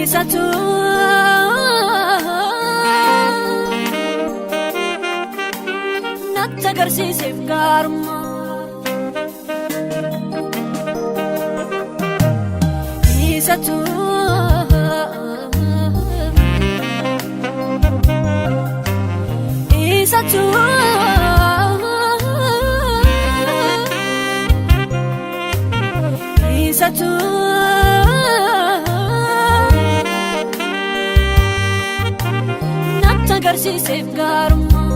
isatu natta garsiisef gaarummaa isatu isatu isatu natta garsiisef gaarummaa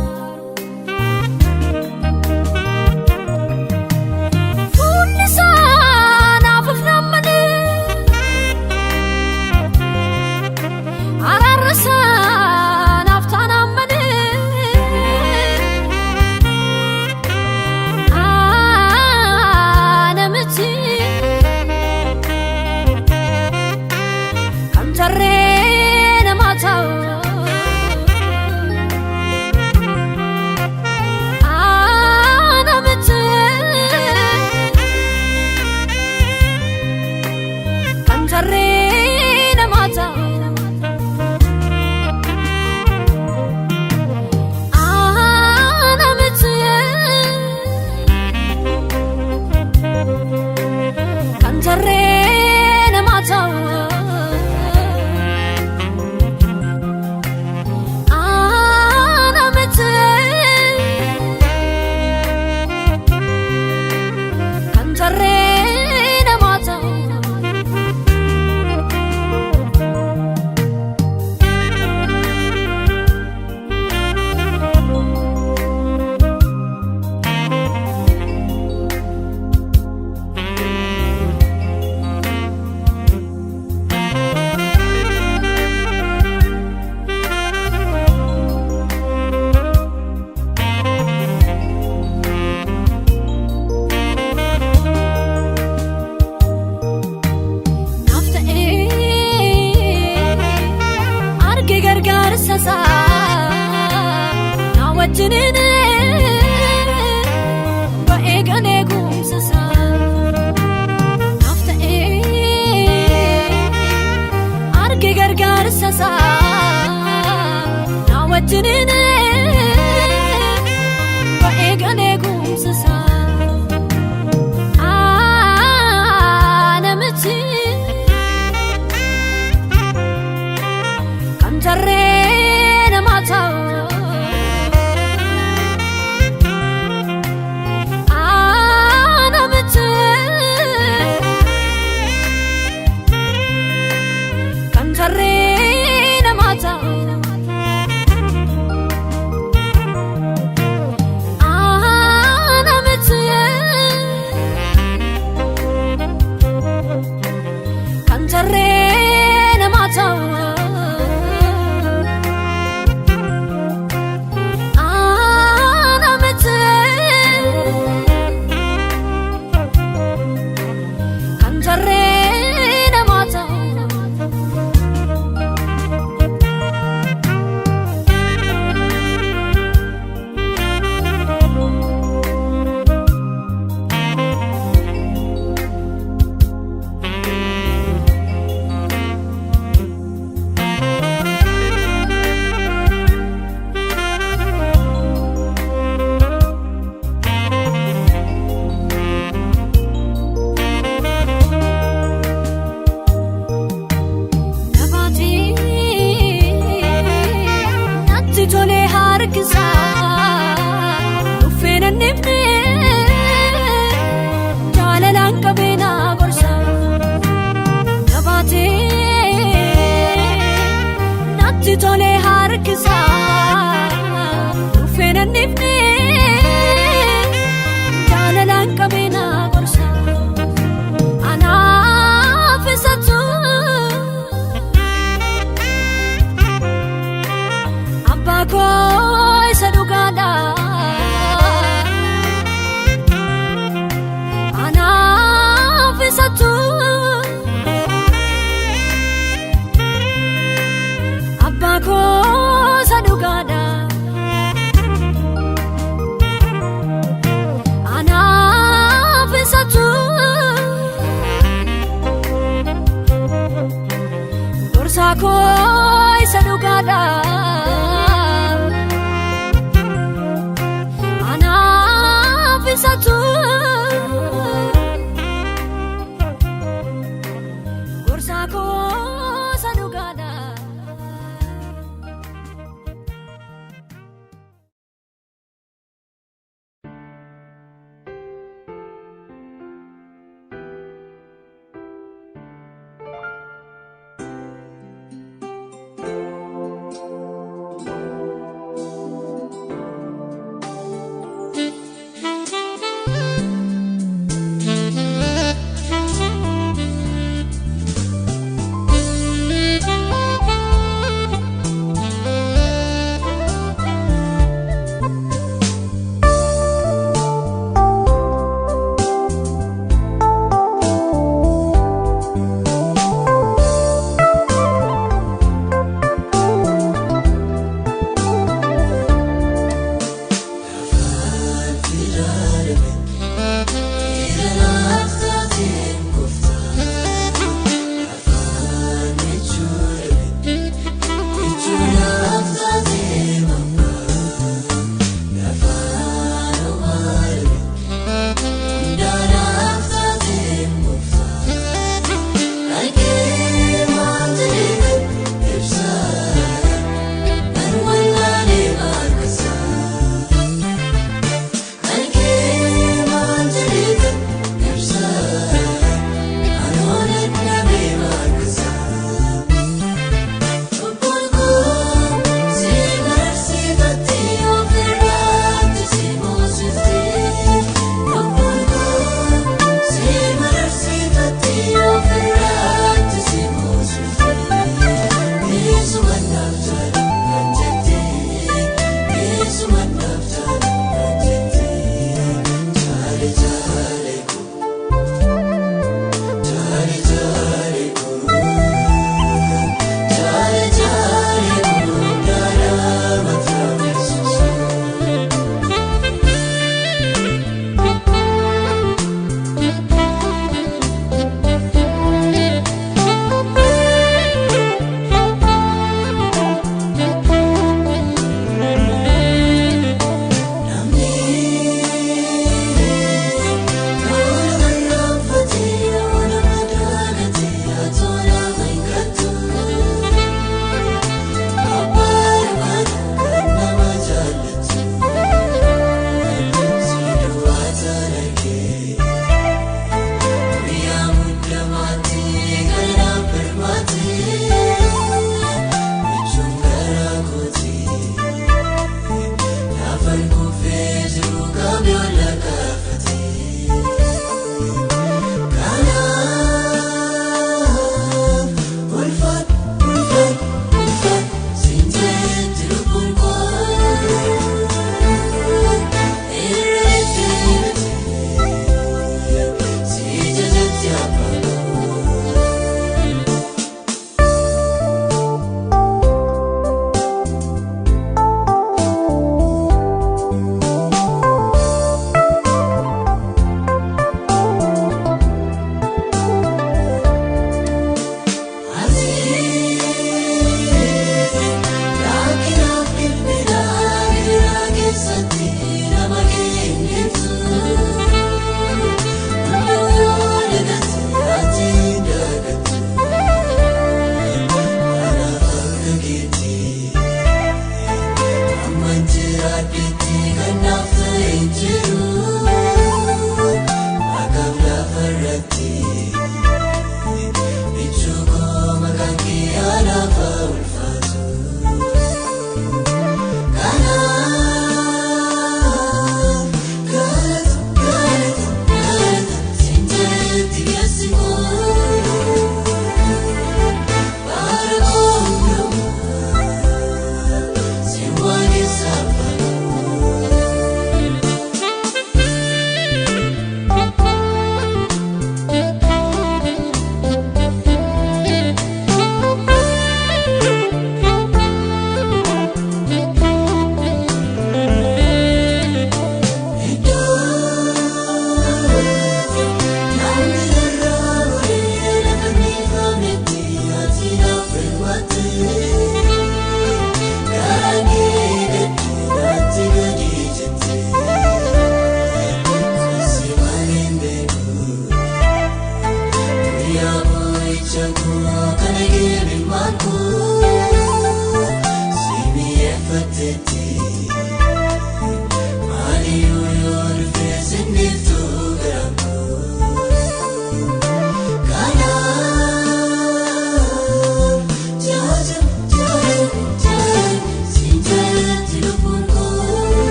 Ana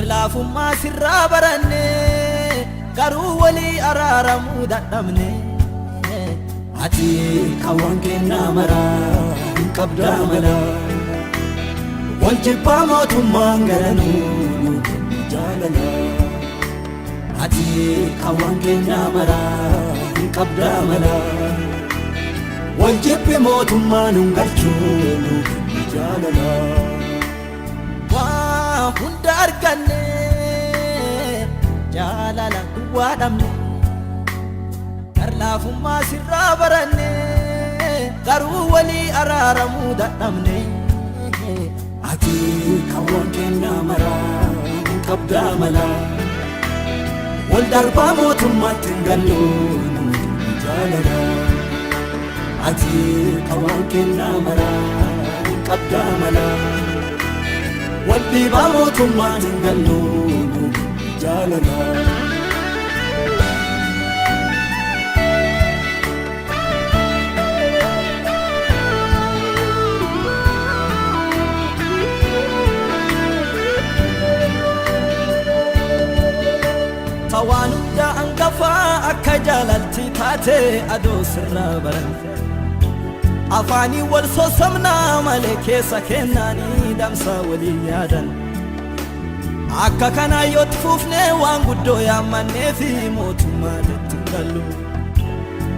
Laafummaa sirraa baranne garuu walii araaramuu dadhabne ati kawwan kennaa maraa hin qabdaa mala wal jibbaa mootummaan garanuu jaalala ati kawwan kennaa maraa hin qabdaa mala wal jibbi mootummaan hin galchuu jaalala hunda arganne jaalala duwwaa dhabne gar laafummaa sirraa baranne garuu walii araaramuu dadhabne ati kan waan kennaa maraa hin qabdaa malaa wal darbaa mootummaatti hin gallu nuti jaalala ati kan waan kennaa maraa hin qabdaa malaa wal dhiibaa mootummaatti hin gallu nuti jaalala. Waan hunda angafaa akka jaalatti taate adoo sirraa baran afaanii wal sossobnaa malee keessa kennaanii damsa walii yaadan akka kanaa yooti fuufnee waan guddoo yaammannee fi mootummaatti hin gallu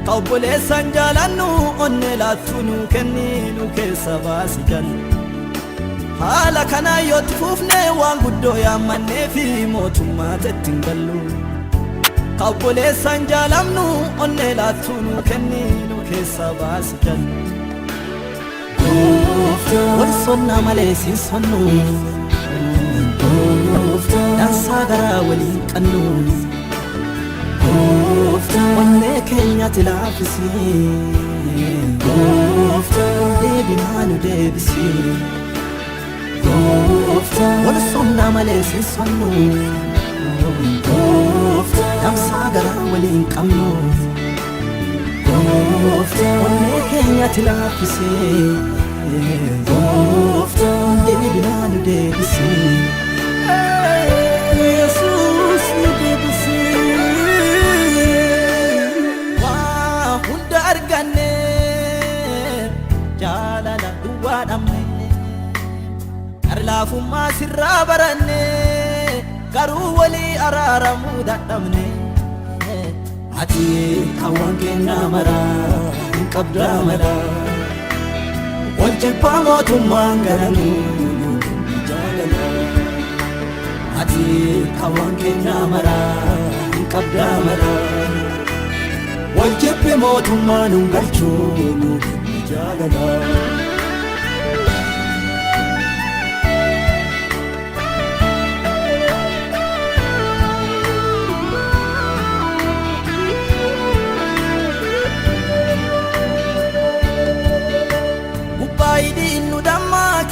ka obboleessan jaalannu onnee laattuu nuu kennii nu keessa baasi jallu haala kanaa yooti fuufnee waan guddoo yaammannee fi mootummaatti hin gallu obboleessan jaalamnu onnee laattuu nuu kennii nu keessa baasi jallu wal sonnaa malee siin sonnu dansaa garaa waliin qannu onnee keenyatti laaffisii deebinaa nu deebisii wal sonnaa malee siin sonnu damsaa garaa waliin qabnu onnee keenyatti laaffisee deebinaa nu deebisee Yesuus nu deebisee waa hunda arganne jaalala duwwaa dhabne laafummaa sirraa baranne garuu walii araaramuu dadhabne ati kan waan kennaa maraa hin qabdaa malaa wal jibbaa mootummaan garanuu jaalala ati kan waan kennaa maraa hin qabdaa malaa wal jibbi mootummaan hin galchuu jaalala.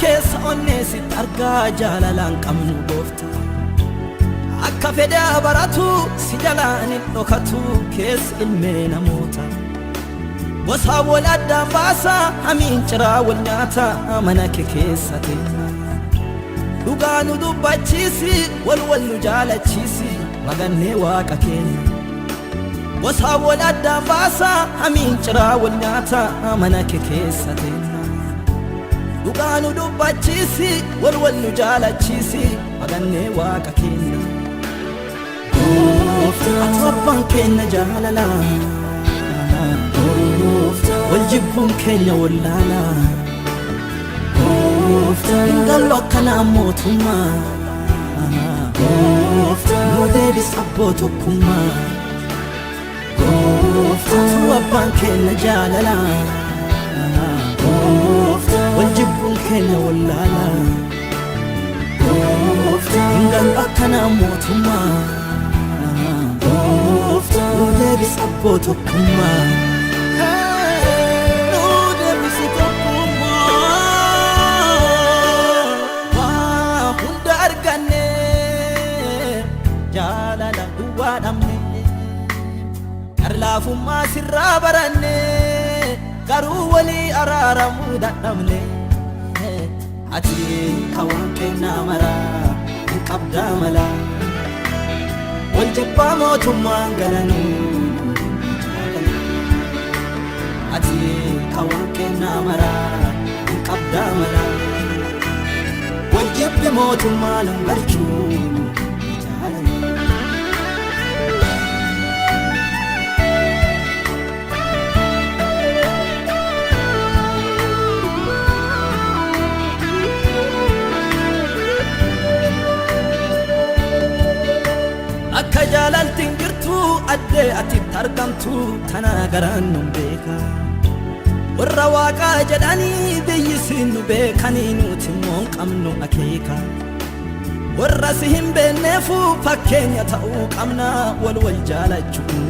Keessa onnee sitti argaa jaalalaan qabnu goofta akka fedhaa baratu si jalaan hin dhokatu keessa ilmee namoota gosaa wal addaan baasa hamiin ciraa wal nyaata mana kee keessa teenya dhugaa nu dubbachiisi wal nu jaalachiisi wagannee waaqa keenya gosaa wal addaan baasa hamiin ciraa wal nyaata mana kee keessa teenya dhugaa nu dubbachiisi wal nu jaalachiisi wagannee waaqa keenya ati abbaan keenya jaalala wal jibbuun keenya wallaala hin gallu akkanaa mootummaa nu deebisi abboo tokkummaa ati abbaan keenya jaalala wal jibbuun keenya wallaala hin gallu akkanaa mootummaa nu deebisi abboo tokkummaa nu deebisi tokkummaa waa hunda arganne jaalala duwwaa dhabne laafummaa sirraa baranne garuu walii araaramuu dadhabne ati kan waan kennaa maraa hin qabdaa malaa wal jibbaa mootummaan garanuu ati kan waan kennaa maraa hin qabdaa malaa wal jibbi mootummaan hin galchuu akka jaalaltiin jirtu addee ati argamtu tana garaan nun beeka warra waaqaa jedhanii biyyisiin nu beekanii nuti immoo hin qabnu akeeka warra si hin beekneefuu fakkeenya ta'uu qabna wal jaalachuun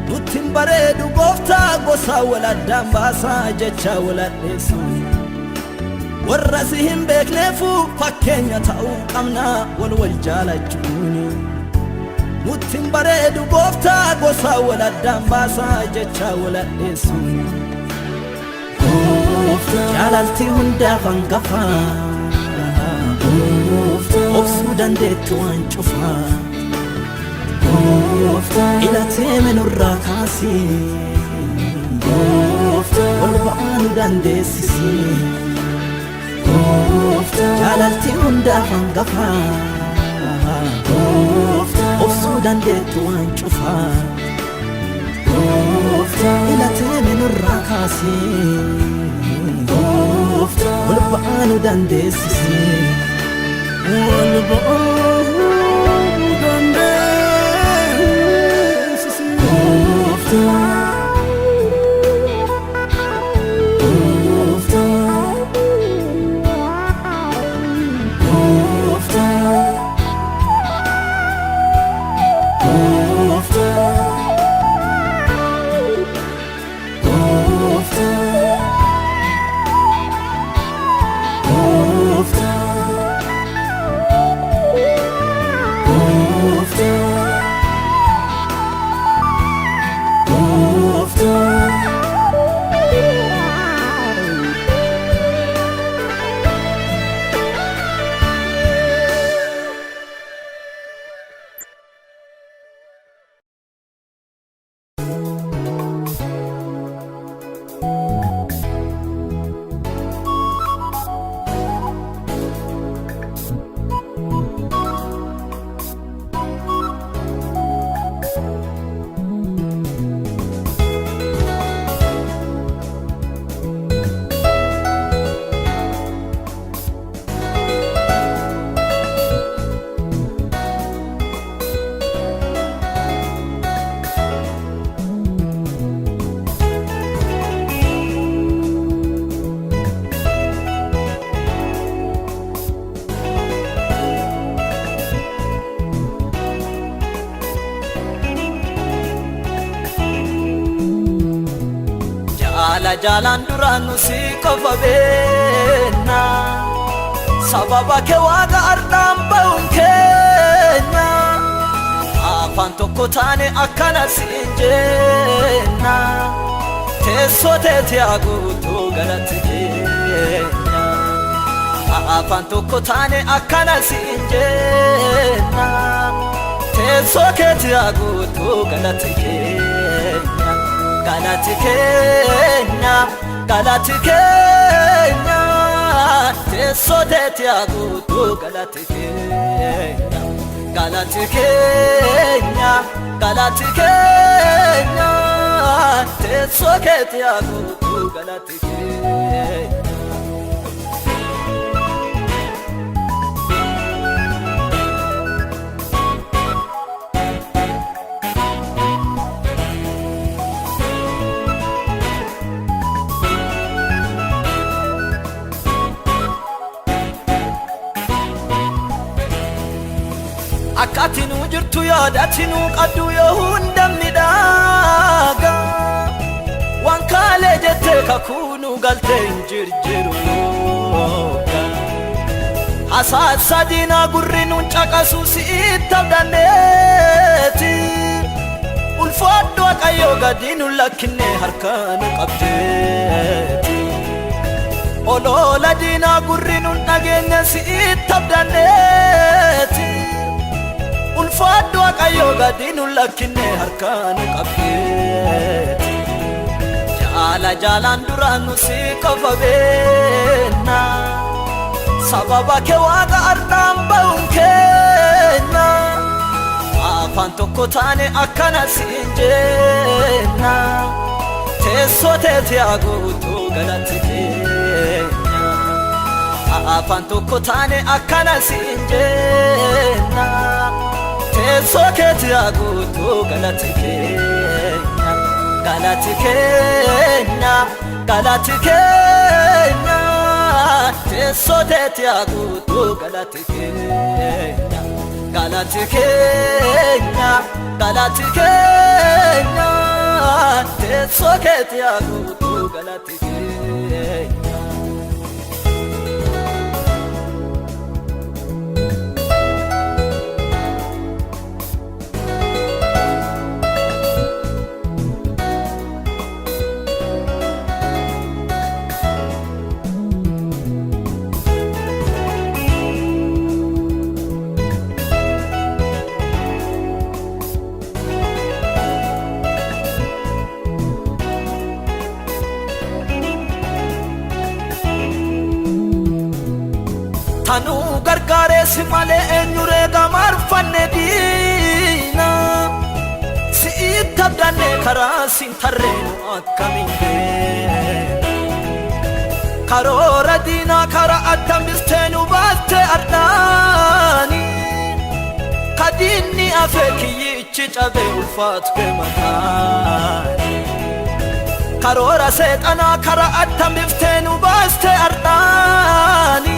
nutti hin bareedu gooftaa gosaa wal addaan baasaa jecha wal addeessuun warra si hin beekneefuu fakkeenya ta'uu qabna wal jaalachuun nutti hin bareedu gooftaa gosaa wal addaan baasaa jecha wal addeessuun jaalalti hundaaf hangafaa obsuu dandeettu waan cufaa ilatee minurraa kaasii ol ba'aa nu dandeessisii jaalalti hundaaf hangafaa obsuu dandeettu waan cufaa ilatee minurraa kaasii ol ba'aa nu dandeessisii ol ba'aa nu dandeessisii jalan duraan nu si qofa beekna sababa kee waaqa ardhaan ba'uun keenya afaan tokko taane akkana siin jenna teessoo teeti haa guutuu galatti keenya afaan tokko taane akkana siin jenna teessoo keeti haa guutuu galatti keenya galati keenya teessoo teeti haa guutuu galati keenya galati keenya teessoo keeti haa guutuu galati keenya akkati nu jirtu yaadatti nu qabdu yoo hunda midhaaga waan kaalee jettee kakuu nu galtee hin jirjiru hasaasa diinaa gurri nuun caqasu si'itti abdanneeti ulfaadhu waaqayyoo gadi nu lakkinne harkaa nu qabdeeti oloola diinaa gurri nuun dhageenya si'itti abdanneeti ulfaadhu waaqayyoo gadi nu lakkinne harkaa nu qabdeeti jalan duraan nu si qofa beekna sababa kee waaqa ardhaan ba'uun keenya afaan tokko taane akkana siin jenna teessoo teeti haa guutuu galatti keenya afaan tokko taane akkana siin jenna teessoo keeti haa guutuu galatti keenya galati keenya galati keenya teessoo teeti haguutuu galati keenya galati keenya galati keenya teessoo keeti haguutuu galati keenya. Tanu gargaareessi malee eenyuree gamarfanne diina si'itti abdanne karaa siin tarreenu akkamiin beena karoora diinaa karaa attamisteenu baatte ardaani kadiinni afee kiyyichi cabee ulfaatu beemataani karoora seexanaa karaa attamisteenu baaste ardaani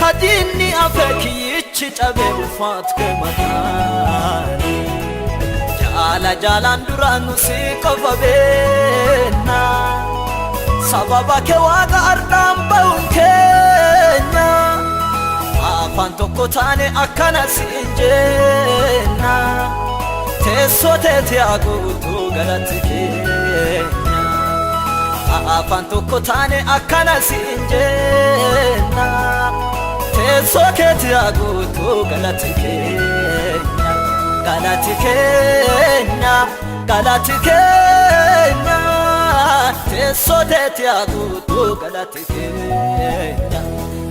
kadinni afeekiyyichi cabee ulfaatu keemataani jaala jaalaan duraan nusi qofa beenna sababa kee waaqa ardhaan ba'uun keenya afaan tokko taane akkana siin jenna teessoo teeti haguutuu galati keenya afaan tokko taane akkana siin jenna teessoo keeti haguutuu galati keenya galati keenya galati keenya teessoo teeti haguutuu galati keenya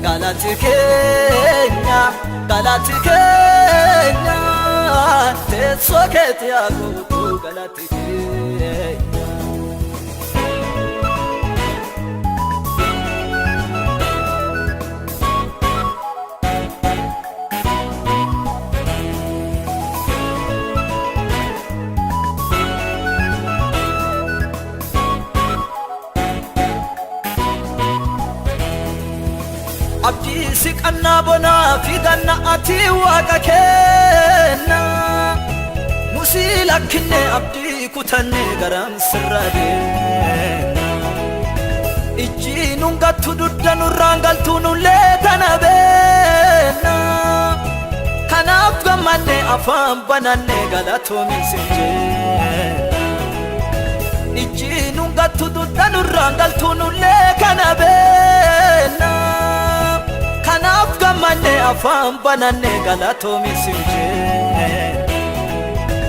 galati keenya galati keenya teessoo keeti haguutuu galati keenya. Abdii siqannaa bonaa fi ganna ati waaqa kenna nusii lakkinne abdii kutanne garam sirra deemna ijji nun gattu dudda nurraan galtuu nullee tana beenna kanaaf gammanne afaan bananne galatoomi sin jenna ijji nun gattu dudda nurraan galtuu nullee kana beenna kanaaf gammanne afaan bananne galatoomi sin jenna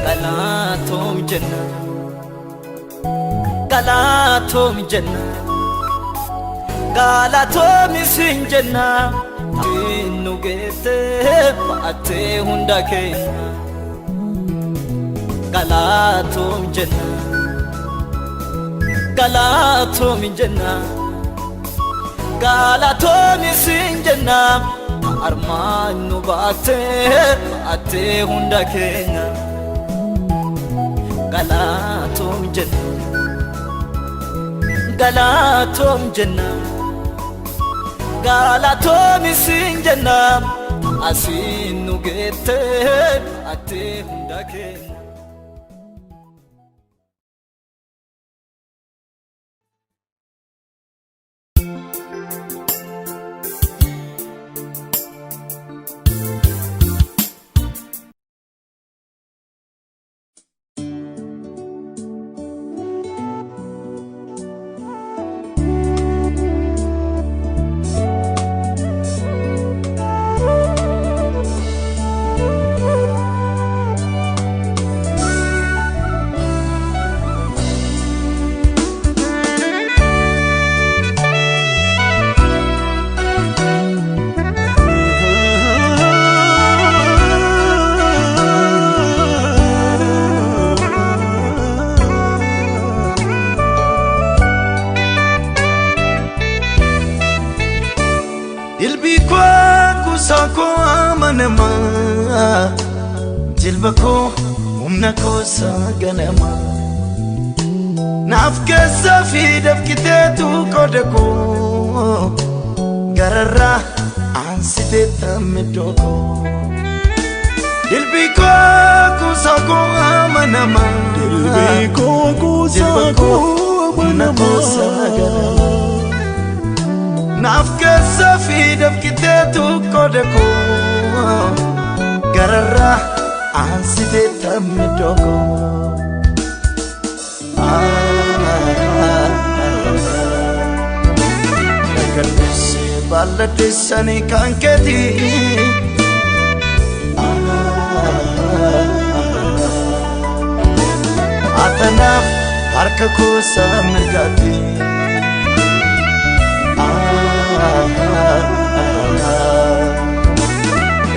galatoom jenna galatoom jenna galatoomi sin jenna nu geette ba'attee hunda keenya galatoom jenna galatoom jenna galatoomi sin jenna armaan nu ba'attee hunda keenya galatoom jenna galatoom jenna galatoomi sin jenna asiin nu geette ba'attee hunda keenya. Sako amanama jilbako umna ko saganama naaf keessa fi dafkiteetu qooda koo gararraa aansitee tammidoo koo dilbii koo kuusaa koo amanamaa dilbii koo kuusaa koo amanamaa naaf keessa fi dafkiteetu qooda koo gararraa aansitee tammidoo koo nagalbise balladessanii kan keetii atanaaf harka koosaa mirgaatti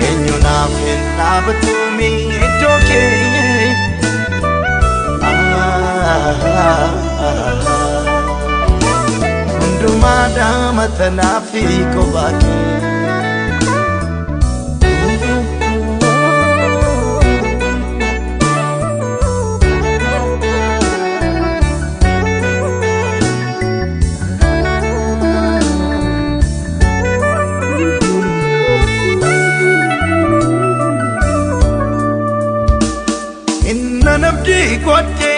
eenyu naaf hin dhaabatumi iddoo kee hundumaa dhaamatanaaf fi kophaa kee nabdi kote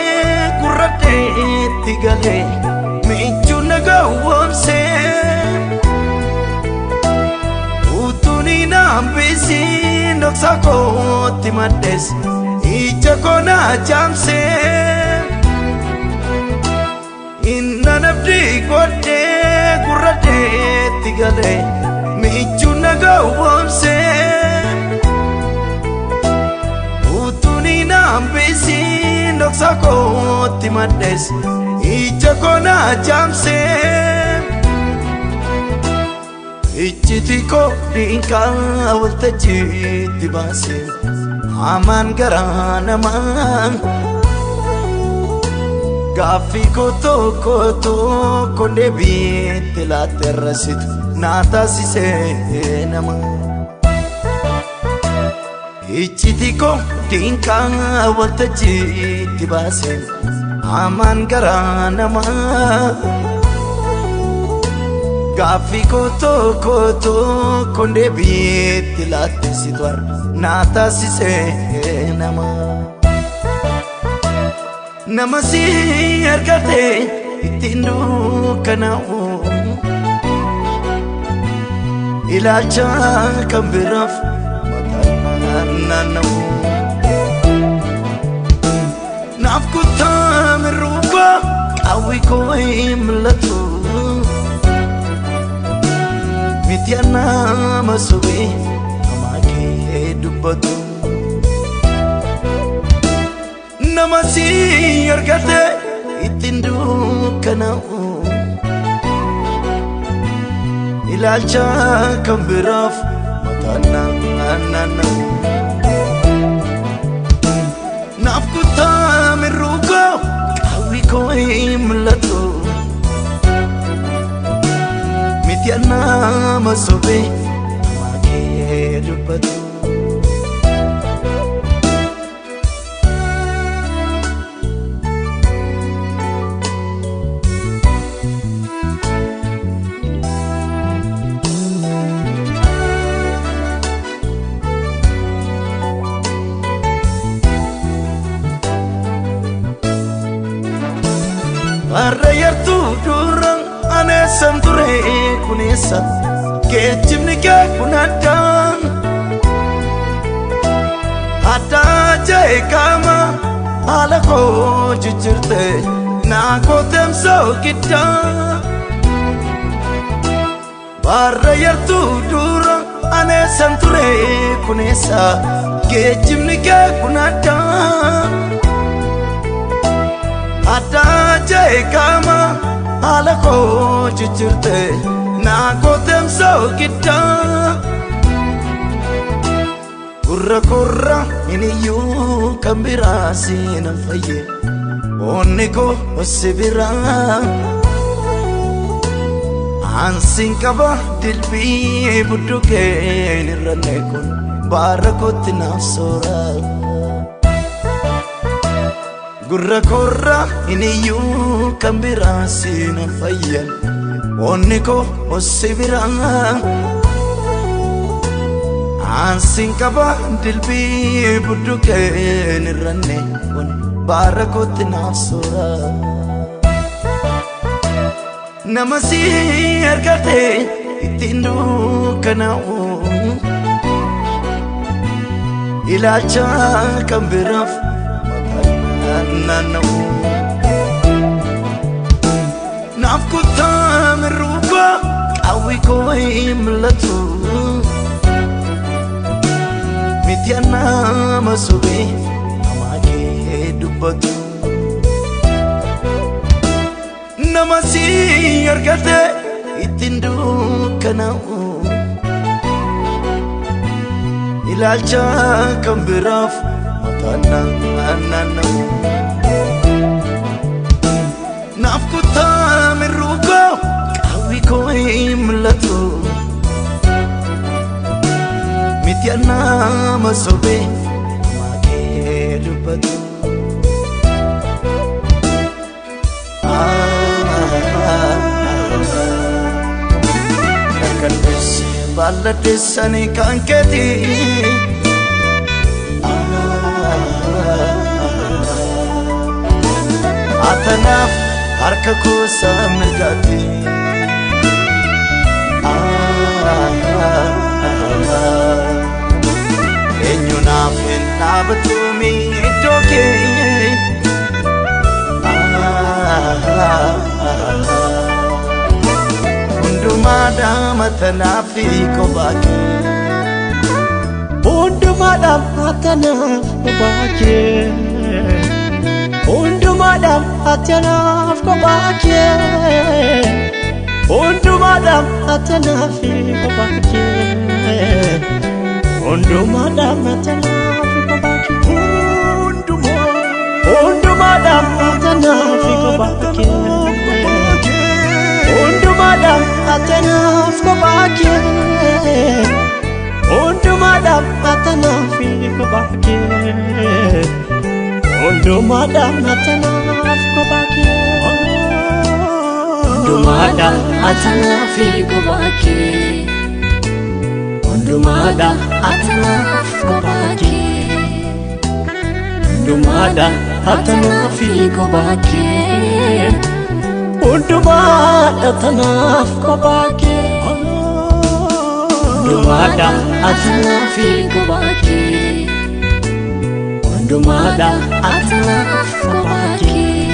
kurate tigale michu nagawamse utuni nambisi noksako timades ichakona jamse inna nabdi kote kurate tigale michu nagawamse nambisi noksako timades ichakona jamse ichitiko dinka waltajiti base aman garanama gafi koto konde bitti la terrasitu nata sise nama ichitiko dinka waltajiti base aman garanama gafi koto konde bitti la tesitwar nata sise nama si ergate itindu kanao ilacha kambiraf nanu nafkuta miruba kawi ko imlatu mityana masubi amake dubatu namasi ergate itindu kanao ilacha kambiraf nanu nafkuta mirugo kawi ko imlatu mityana masobe amake dubatu Arrayartu durang anesam ture kunesa kechimni ke kunadang ada jai kama alako jujurte na kotem so kita Arrayartu durang anesam ture kunesa kechimni ke kunadang ada jai kama alako jujurte na kotem so kita kurra ini yu kambirasi na faye oniko osibira ansin kaba dilbi buduke nirranekun barakot nafsora gurra korra iniyyuu kan biraa siina fayyan onni koo ossi biraa ansin qaba dilbii budduqeen irranne kun baara kootti naaf soora nama si argate ittiin dukkanaa'u ilaalcha kan biraaf maqaan naanna'u naaf kuttaa mirruuba qawwi koo hin mul'atu miti nama sobee namaa kee dubbatu nama si argate ittiin dukkanaa'u ilaalcha kan biraaf maqaan naanna'u naaf kuttaa mirruuba qawwi koo hin mul'atu miti nama sobee namaa kee dubbatu kalbisi balladessani kan keeti atanaaf harka kuusa mirgaati eenyu naaf hin dhaabatumi iddoo kee hundumaadhaan atanaaf kophaa kee hundumaadhaan atanaaf kophaa kee hundumaadhaan atanaaf kophaa kee hundumaadhaan atanaaf kophaa kee hundumaadhaan atanaaf kophaa kee hundumaadhaan atanaaf kophaa kee hundumaadhaan atanaaf kophaa kee hundumaadhaan atanaaf kophaa kee hundumaadhaan atanaaf kophaa kee hundumaadhaan atanaaf kophaa kee hundumaadhaan atanaaf kophaa kee hundumaadhaan atanaaf kophaa kee hundumaadhaan atanaaf kophaa kee hundumaadhaan atanaaf kophaa kee hundumaadhaan atanaaf kophaa kee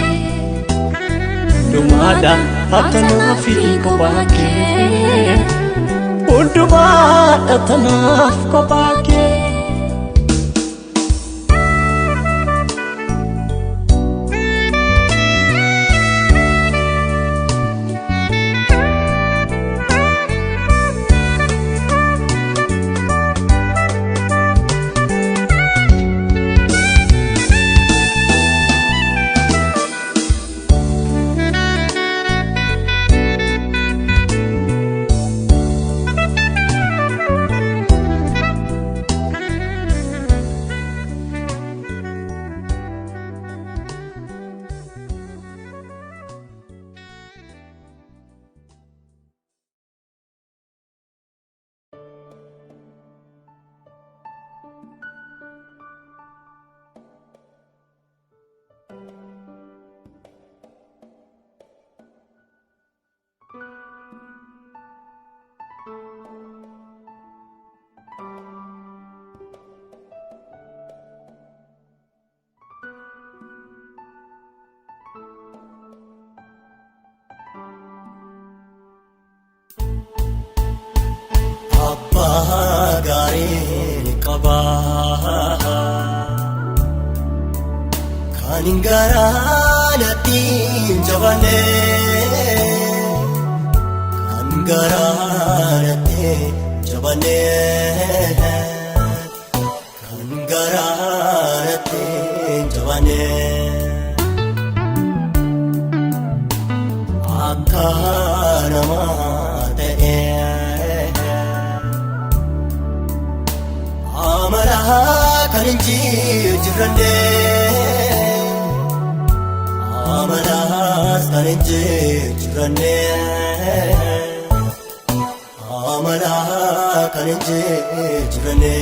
hundumaadhaan atanaaf kophaa kee hundumaadhaan atanaaf kophaa kee Kangaraalatti jabane kangaraalatti jabane kangaraalatti jabane akka nama ta'e amala kan jirande kan injirranne amala kan injirranne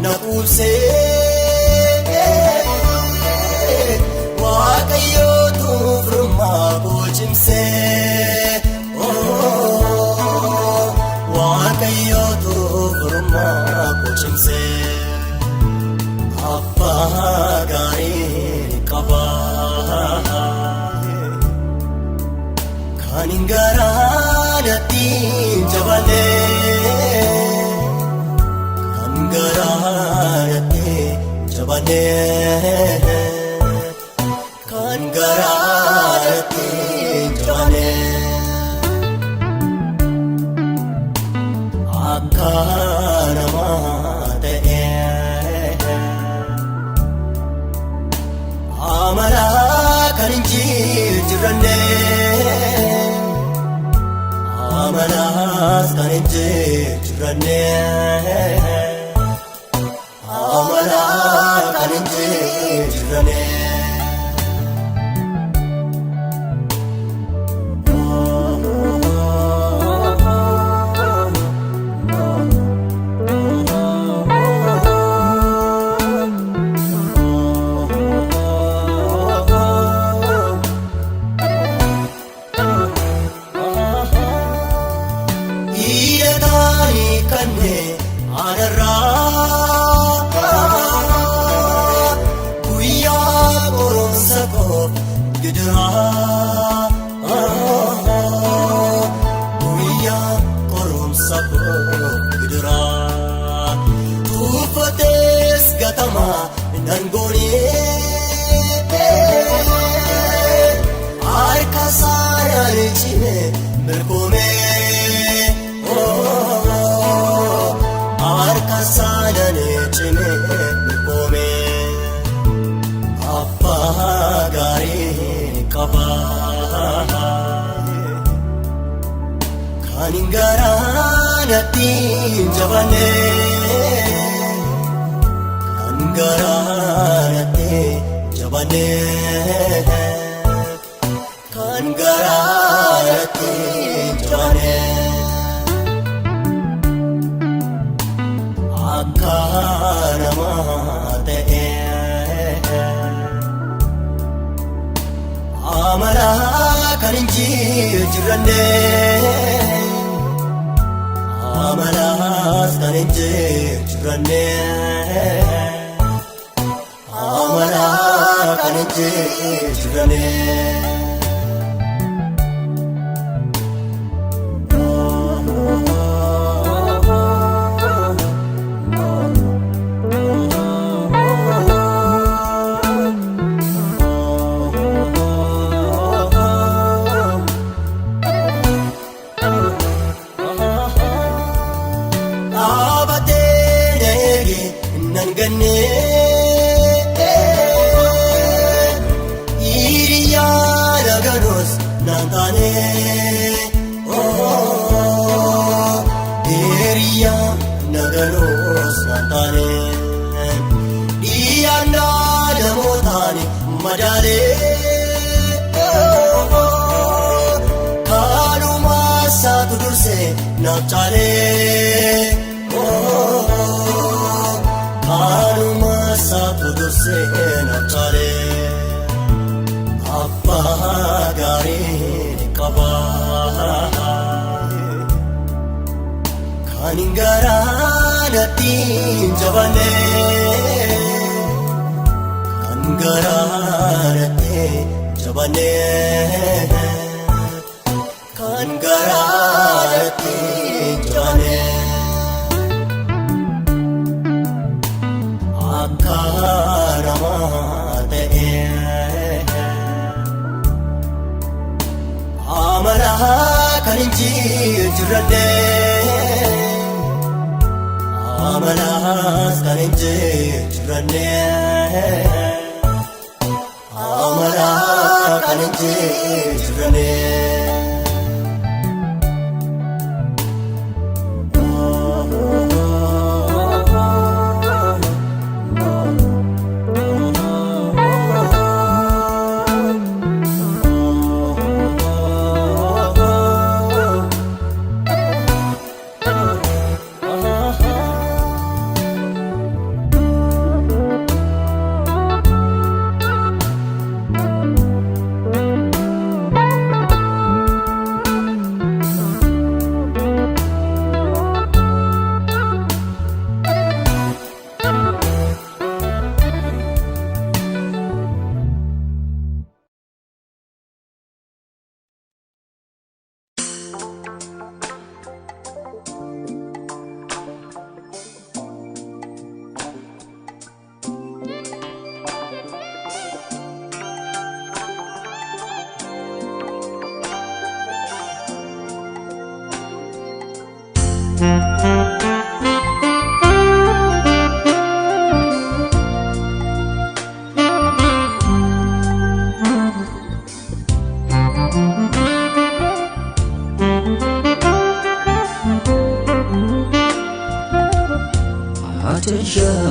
na ulse waaqayyo tufruma bochimse waaqayyo tufruma bochimse appa gari qaba kaningara datti jabale garate jabane kan garate jabane akana mate amara kan injirranne amara kan injirranne amala kan injirranne iyadani kanne anarra Guya korum sabo gidra tufates gatama nangoni ay kasaya chine merkome ay kasaya chine merkome appa gari kaba kaningara natti jabane kaningara natti jabane kaningara natti jabane akana mate amala kan injirranne amala kan injirranne amala kan injirranne madale kanuma satu durse napchale kanuma satu durse napchale appa gari kaba kaningara natti jabane kaningara natti jabane Angaraatti jaane akarama ta'e amala kan jirradhe amala kan jirradhe amala kan jirradhe Attention,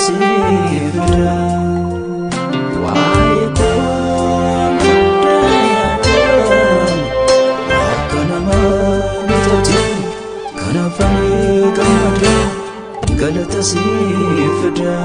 sifda waa'ee koo muddaayaatiin akka nama bitatti kanaafanii gammadu galata sifda.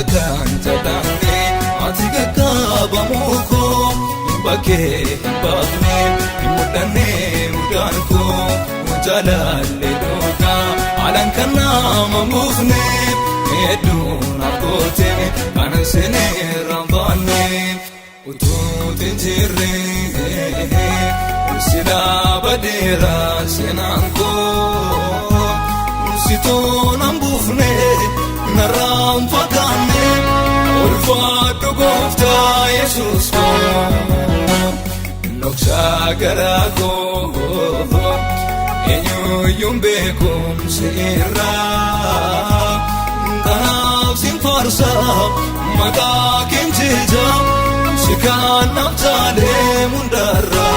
Kan tadane ati gaggabamuko bakkee baafne mudannee mudaanko jalalle dooka alan nama mufne Edun akote Kana sene rambane Ututin jirre Sila badera senanko Sito nambufne Naram fakane Ulfatu gofta Jesus ko Noksa garako Enyo yumbekum sira Kanaf simfarsa Maka kinchija Sikan naftale mundara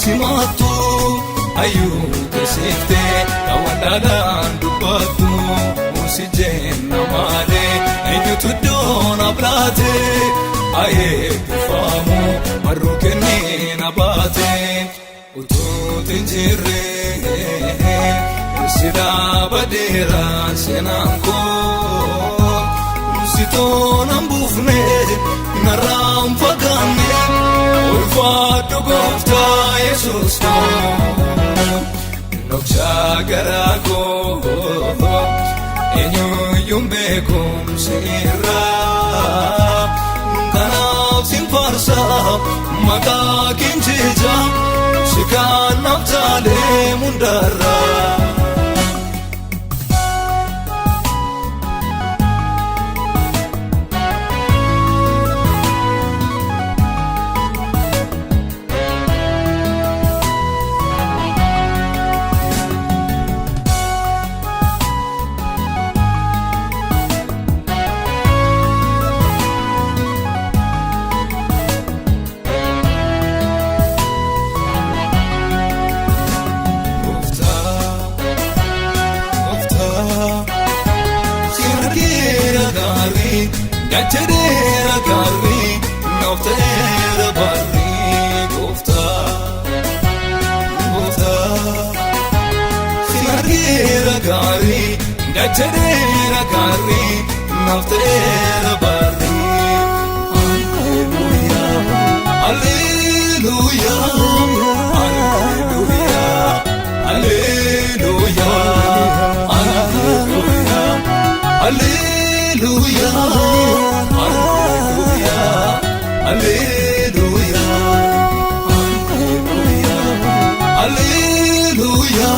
Simatu ayu kesifte kawadalan dubatu musijen namade enyu tudona blate aye tufamu marukeni nabate ututin jirre sida badera senanko musitona mbufne naram fagane Ulfatu gofta Jesus ko Noksa garako Enyo yumbekum sira Kanaf simfarsa Maka kinchija Sikan naftale mundara Gachadera gari, naftera barri, gofta, gofta. Sinadera gari, gachadera gari, naftera barri. Alleluia, alleluia, alleluia, alleluia, alleluia, alleluia. Alleluia, Alleluia, Alleluia.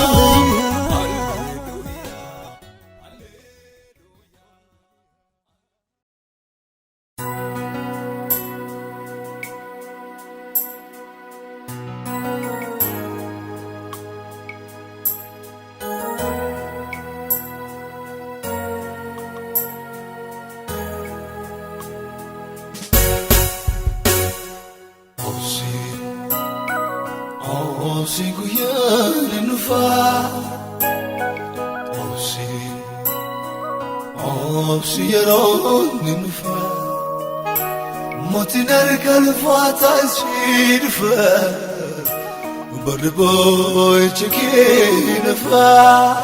Boy chicken fa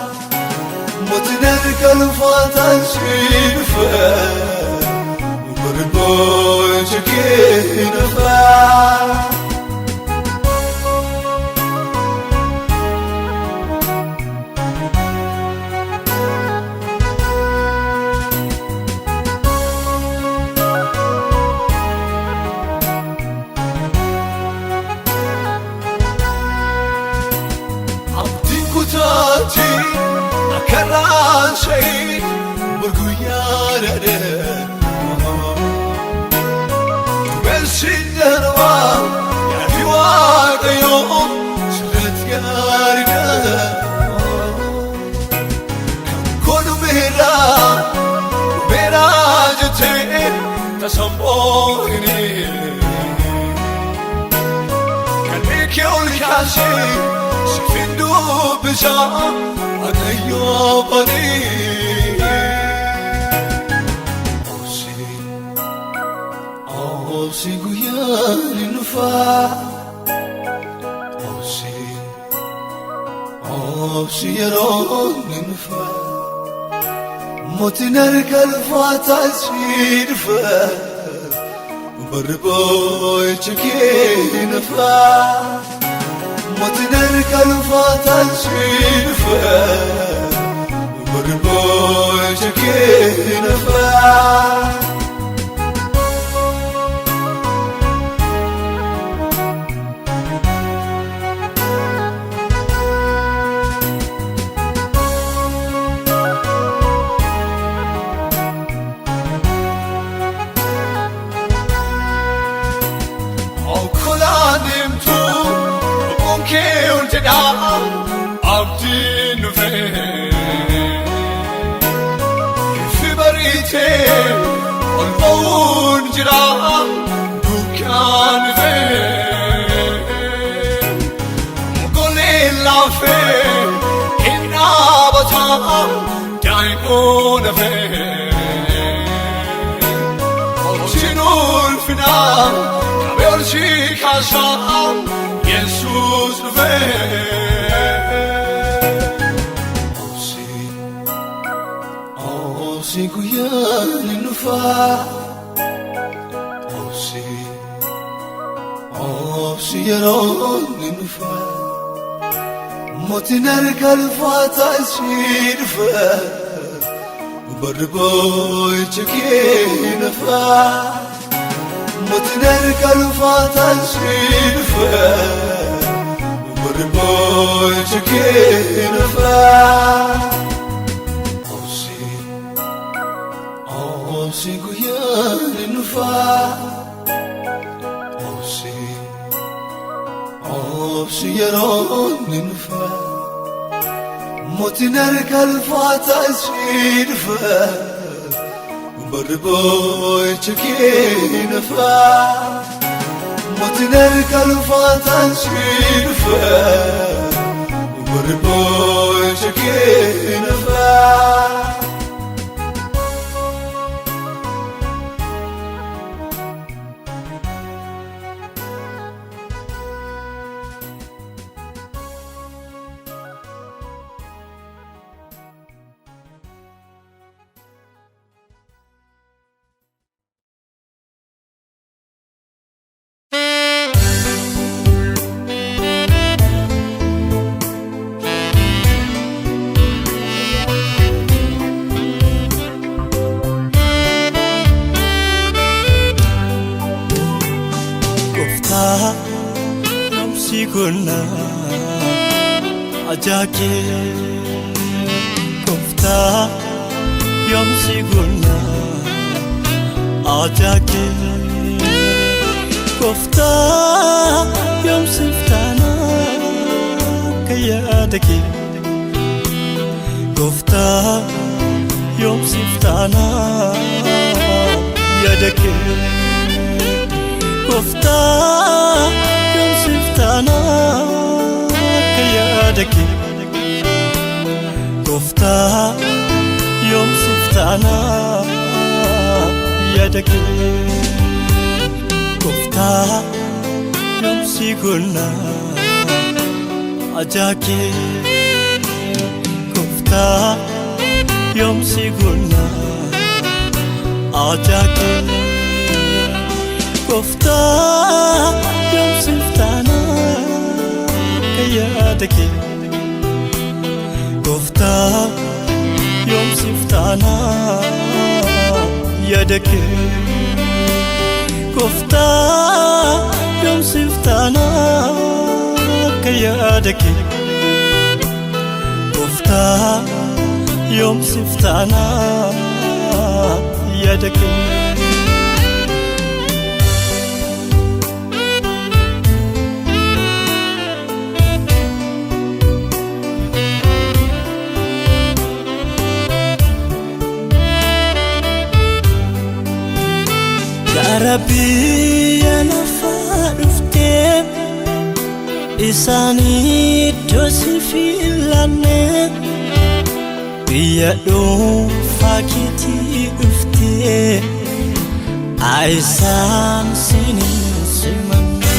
Motinar kalfatan shifa Boy chicken fa Akaran shay burguyarade Belsindarwa ya diwaqayo sret yarida Konu mera jate tasamboini Kan kyol kashi sifindu bishaan waaqayyoo barii. Obsi guyyaan hin dhufaa. Obsi yeroon hin dhufaa. Mootiin erga ulfaataa si dhufaa. Barri boo'icha kee hin dhufaa. Mootiin erga ulfaataa si dhufaa. Barri boo'icha kee hin dhufaa. Abdiin dhufee ifi bariitee ol ba'uun jira dukkaan dhufee golee laafee hin dhaabataa daa'imuu dhufee olchiin ulfinaa qabee olchii kaasaa Yesuus dhufee. Obsi guyyaan hin dhufaa. Obsi yeroon hin dhufaa. Mootiin erga ulfaataa si dhufaa. Barri boo'icha kee hin dhufaa. Mootiin erga ulfaataa si dhufaa. Barri boo'icha kee hin dhufaa. Obsi guyyaan hin dhufaa. Obsi yeroon hin dhufaa. Mootiin erga ulfaataa si dhufaa. Barri boo'icha kee hin dhufaa. Mootiin erga ulfaataa si dhufaa. Barri boo'icha kee hin dhufaa. Namsi kunna ajake kofta yamsi kunna ajake kofta yamsi ftana kayadake kofta yamsi ftana yadake kofta siftana kayadake kofta yom siftana yadake kofta yom siguna ajake kofta yom siguna ajake kofta yom siftana kayadake kofta yom siftana yadake kofta yom siftana kayadake kofta yom siftana yadake Rabbi ya nafa dufte isaanii doosifilane biyya dhuunfaa keetii dhuftee aisaan sinin simanne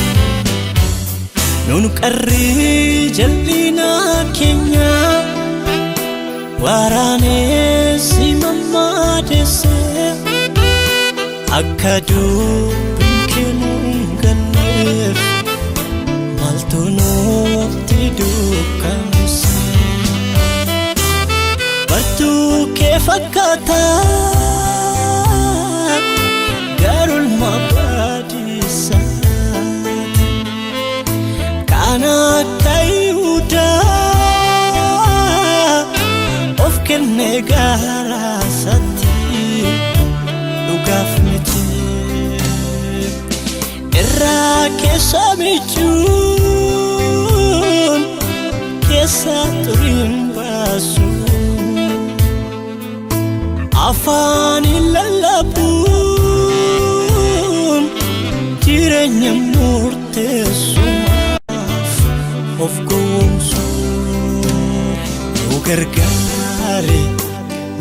nun qarrii jal'ina keenya waraanee simammaadesse akka dubbiin kennuun galleef maaltu nutti dukkanesse bartuu kee fakkaataa garulma baadisa kana Yihuudaa of kenne gaaraasatti dhugaaf miti irraa keessa michuun keessa turiin baasu afaaniin lallabuun jireenya murteessumaaf of gowwoomsu nu gargaare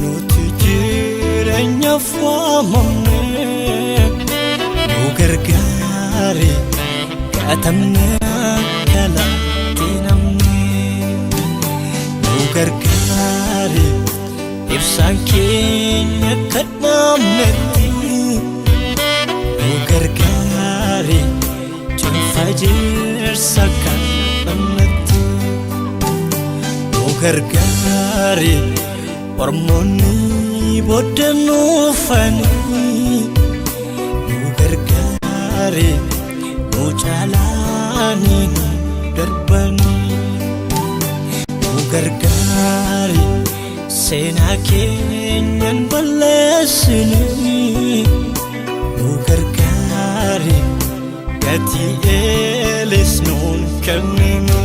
nuti jireenya waamamne nu gargaare gaatamne akka laatti namne nu gargaare ibsaan keenya akka dhaamnetti nu gargaare cuunfaa jirsa kan dhamnetti nu gargaare ormoonni booddee nuufanii nu gargaare nu caalaanii nu darbanii nu gargaare seenaa keenyan balleessinii nu gargaare gatii eelis nuun kennini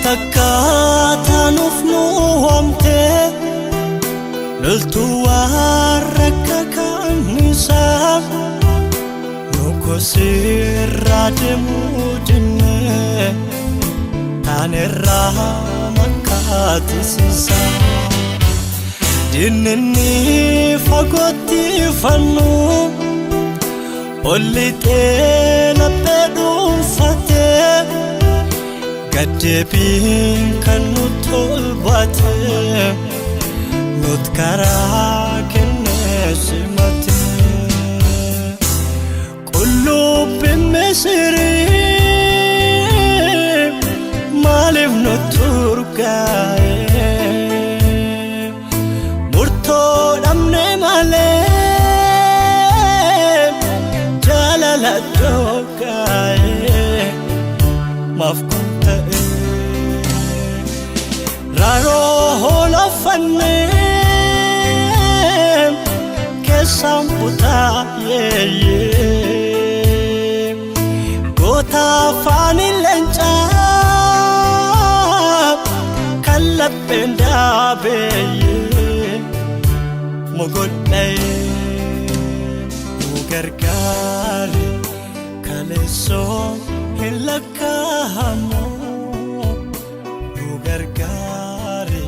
Atakkaata nuuf nu waamte loltuu warra kakanisaa nu kosirraa deemuu dinne taanerraa makkaatisiisa dinninni fagootti fannu ollitee laphee dhuunfatee gaddeebiin kan nu tolbate nut karaa kennee simate qullubbiin Misirii maaliif nutti urgaa'e murtoo dhabne malee jaalala dhoogaa'e maaf Raro lafannee keessaan butaa yeeyee goota afaaniin leencaa kan lapheen daabeeyee mogodhee nu gargaare kaleessoo hin lakkaa'amu nu gargaare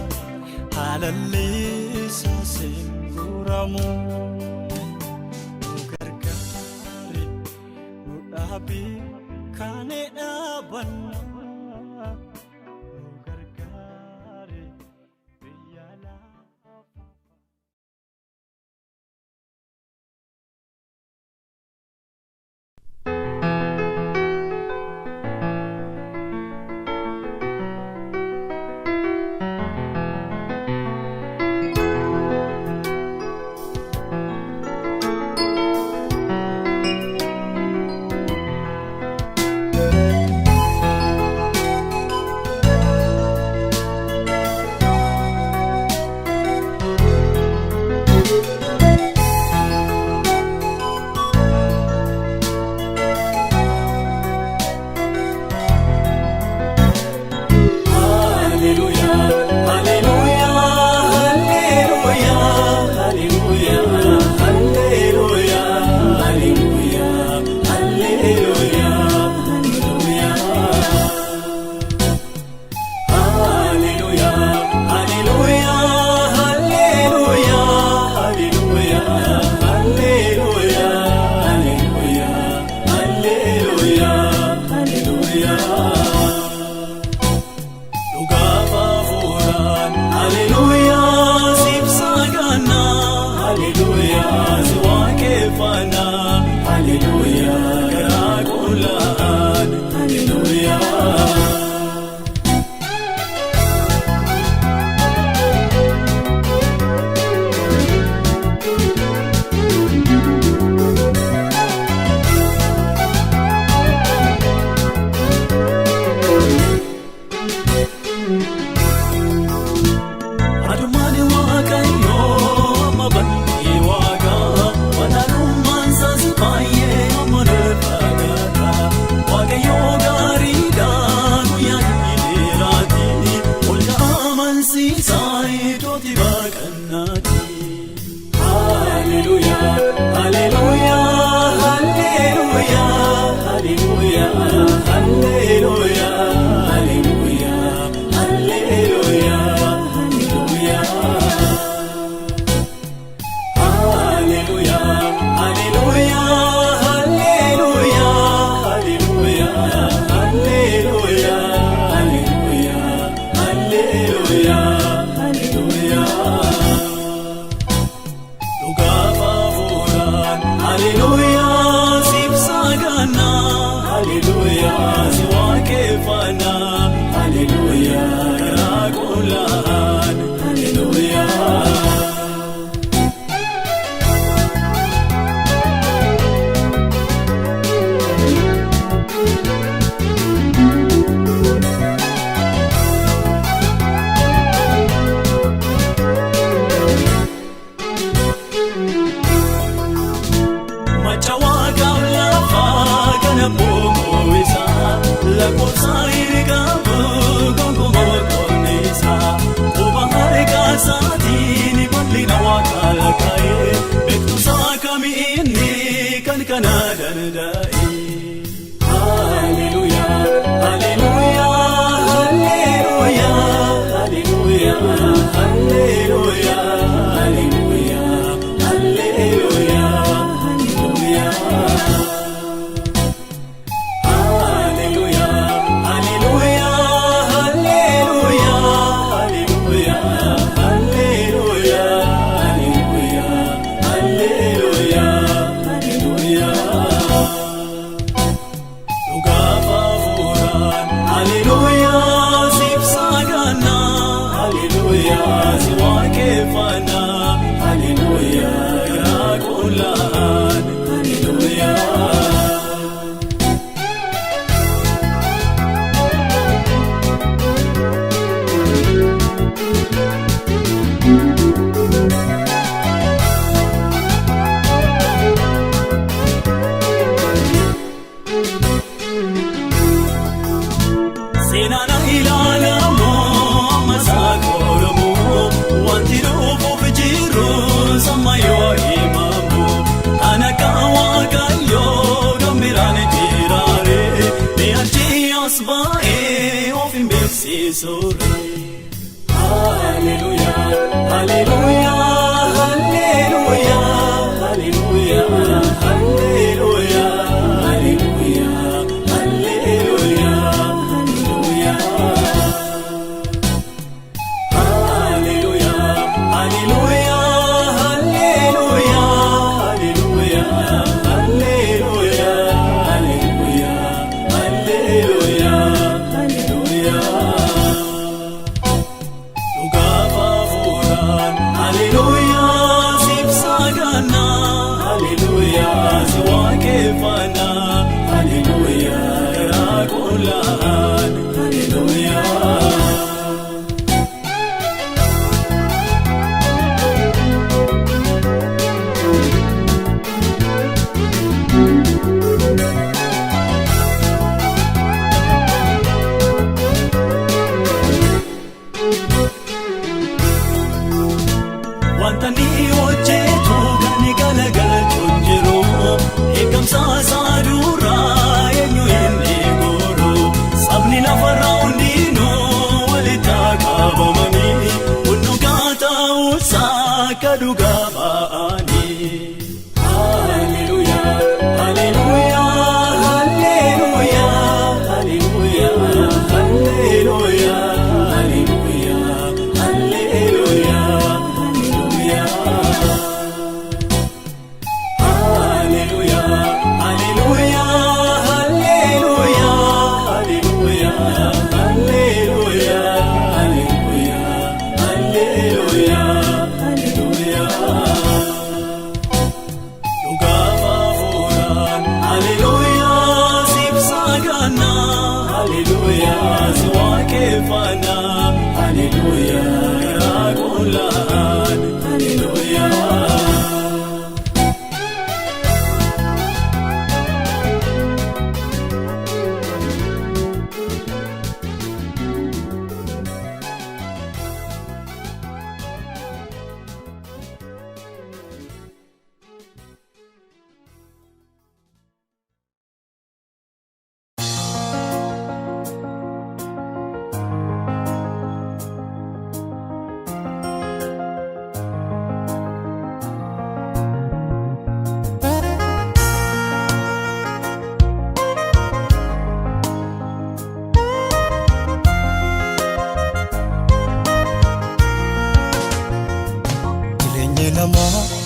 halalleessa singuramu nu gargaare nu dhaabe kaane dhaabanna nu gargaare biyya lafa.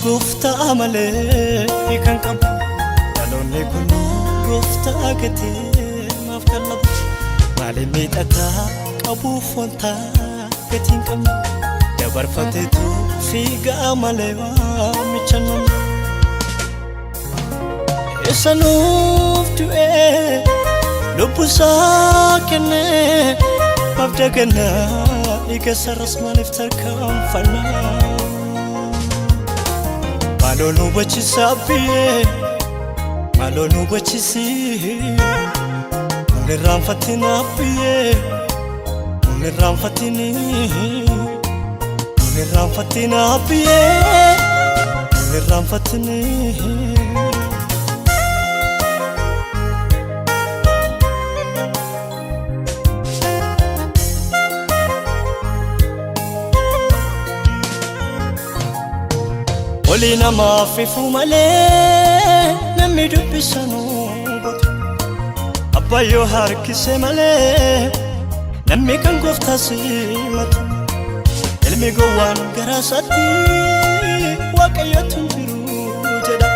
Gooftaa malee kan qabu dhaloonni kun gooftaa gatee maaf maali miidhagaa qabuuf wanta gatiin qabna dabarfateetu fiigaa malee waamicha namni eessa nuuf du'ee lubbusaa kennee mabda gannaa dhiiga sarras maaliif tarkaanfannaa maaloo nu bachisaa biyyee maaloo nu bachisii nirraanfatina biyyee nirraanfatini nirraanfatina biyyee nirraanfatini Oli nama fifu malee namni dubbisanu botu Abbaayyo harkise malee namni kan gooftaa simatu ilmi gowwaan garaasatti waaqayyotu jiru jedha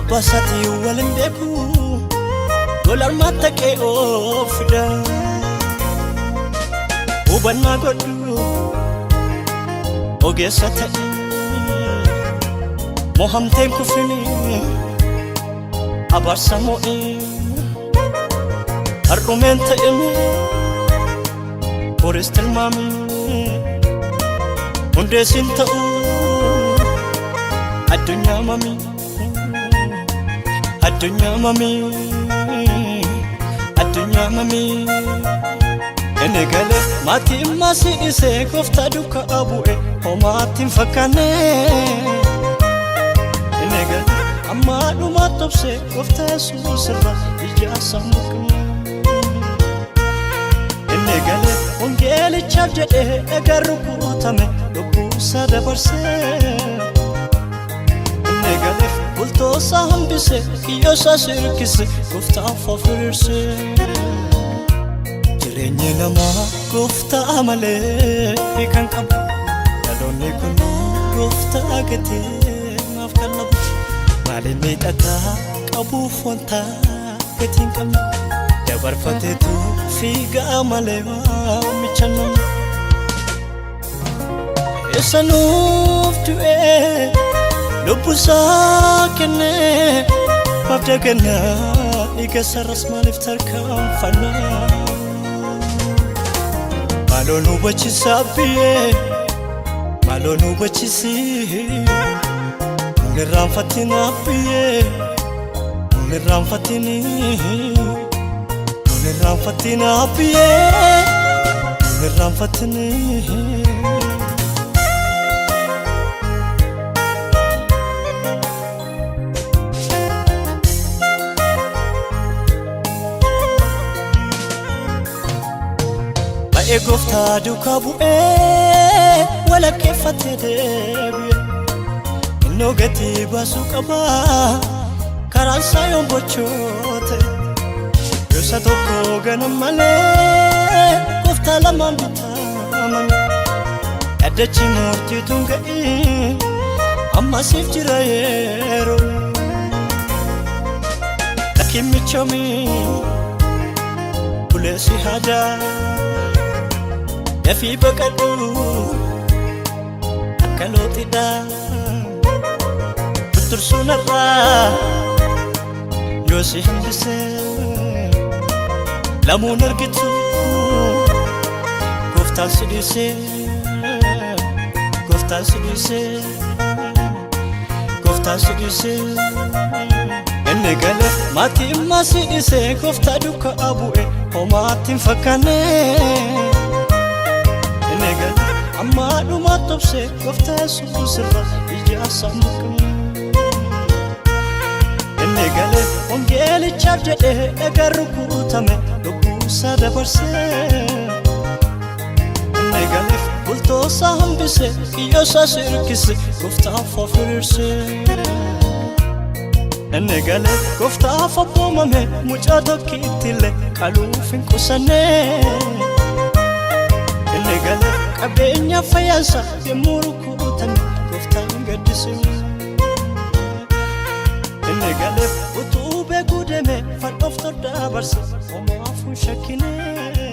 abbaa isaatii waliin beeku golarmaa taqee oofida hubannaa godhu ogeessa ta'e Mohamteen kufini abarsa mo'i har'umeen ta'imi boris tilmaami hundeesin ta'u addunyaa mami addunyaa mami addunyaa mami inni galee maatii maasii dhisee gooftaa duukaa bu'e homaattiin fakkaanne amma dhuma tobse gooftaa Yesuus irra ija sammuu inni galee wangeelichaaf jedhee dhagaa rukutame lubbuusaa dabarsee inni galee bultoosaa hambisee kiyyoosaa sirkise gooftaaf of hiriirsee jireenyi namaa gooftaa malee kan qabu dhaloonni kun gooftaa gatee naaf qallabu maali miidhagaa qabuuf wanta gatiin qabna dabarfateetu fiigaa malee waamicha namni eessa nuuf du'ee lubbusaa kennee mabda gannaa dhiiga sarras maaliif tarkaanfannaa maaloo nu bachisaa biyyee maaloo nu bachisii nirraanfatina biyyee nirraanfatini nirraanfatina biyyee nirraanfatini ba'ee gooftaa duukaa bu'ee walakkeeffatee deebi'e No gati basu qaba karaan saayoo bochoote yosa tokko ganam malee gooftaa lamaan bitaaman addachi moortiituun ga'ii amma siif jira yeroo lakin michoomii buleesi hadaa dafii baqadhu akka lootidhaa tursunarra yosi hambise lamuun argitu gooftaan sidhise gooftaan sidhise gooftaan sidhise inni galee maatii immaa sidhise gooftaa duukaa bu'e homaattiin fakkaanne inni galee amma dhuma tobse gooftaa Yesuus irra ija sammuu galee wangeelichaaf jedhee dhagaa rukutame lubbuusaa dabarsee inni galee bultoosaa hambisee kiyyoosaa sirkise gooftaaf of hiriirsee inni galee gooftaaf abboomame mucaa tokkittillee qaluuf hin qusanne inni galee qabeenya fayyaansaa yemmuu rukutame gooftaan gaddisee inni galee utuu beekuu deeme fadhooftoo dabarse homaafuun shakkinee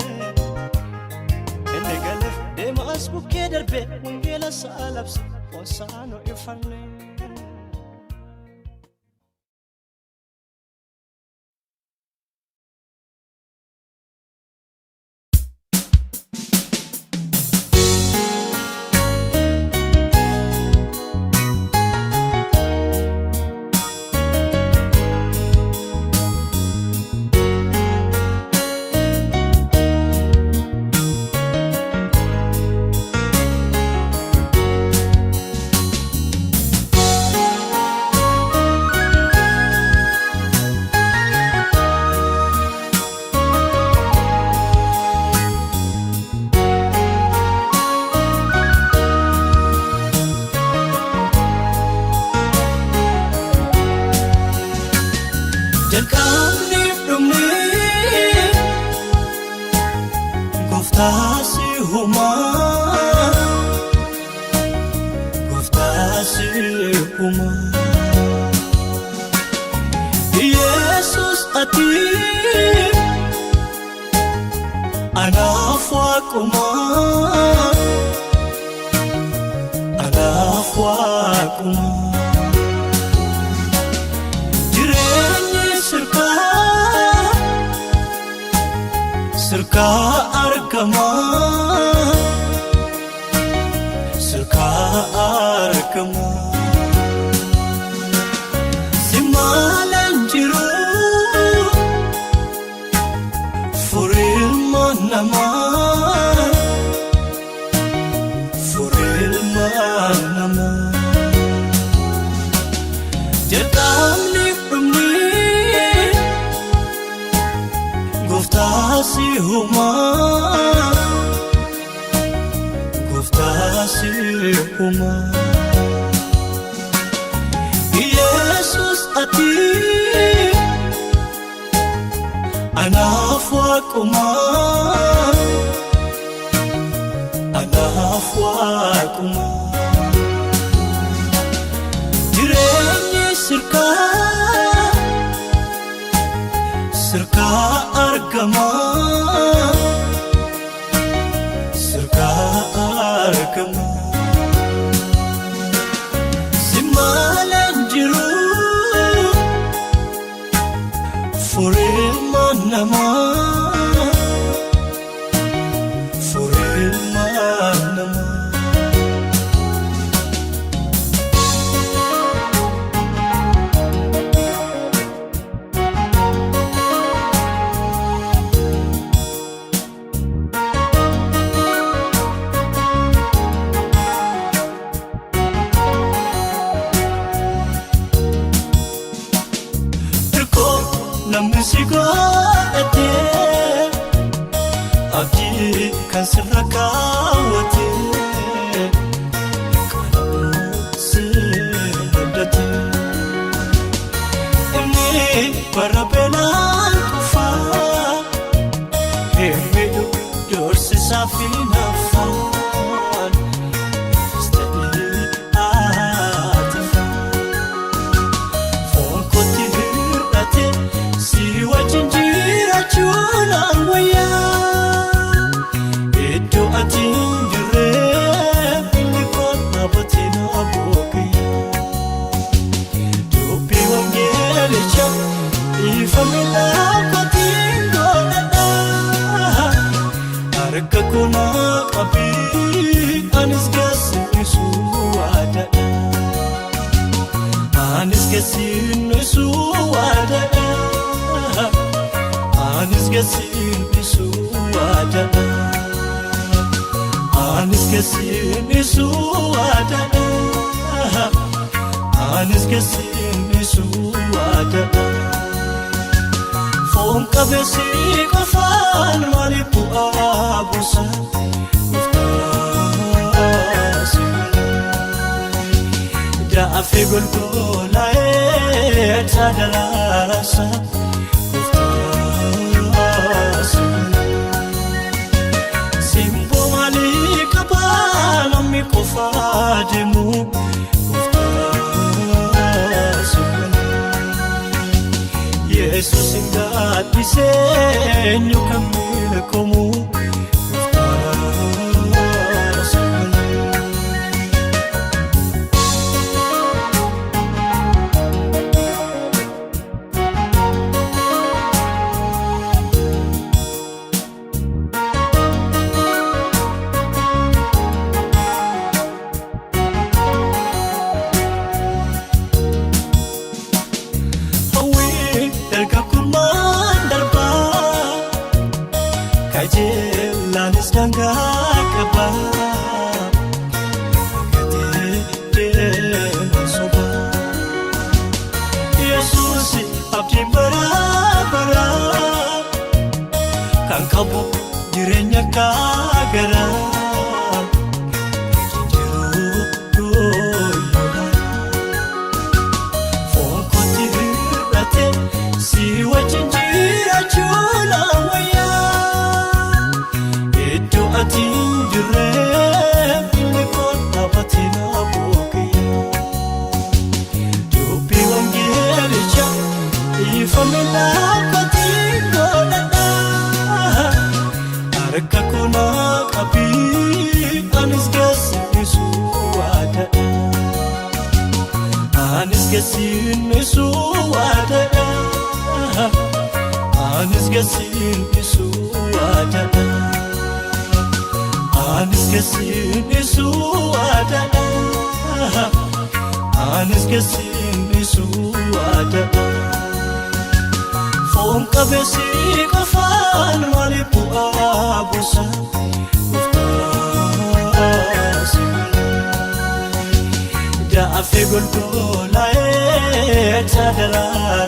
inni galeef deema as bukkee darbe wangeela sa'a labse onsaanoo ifannee. eenyu kan beekamu gooftaas malee. Kajeelanis dangaa qaba gatee deema soba Yesuus abdiin bara kan qabu jireenya gaagara foon kootti hir'ate si wajjin jiraachuun atiin jirree inni kota batina buuqee dubbii wangeelicha ifamina kotiin godhadhaa harka kuna qabii anis geessisu waadadha anis geessisu waadadha anis geessisu waadadha anis geessisu waadadha anis geessisu waadadha foon qabeessi qofaan maaliif bu'aa buusa gooftaas malee daafii golgolaa'ee taadaraa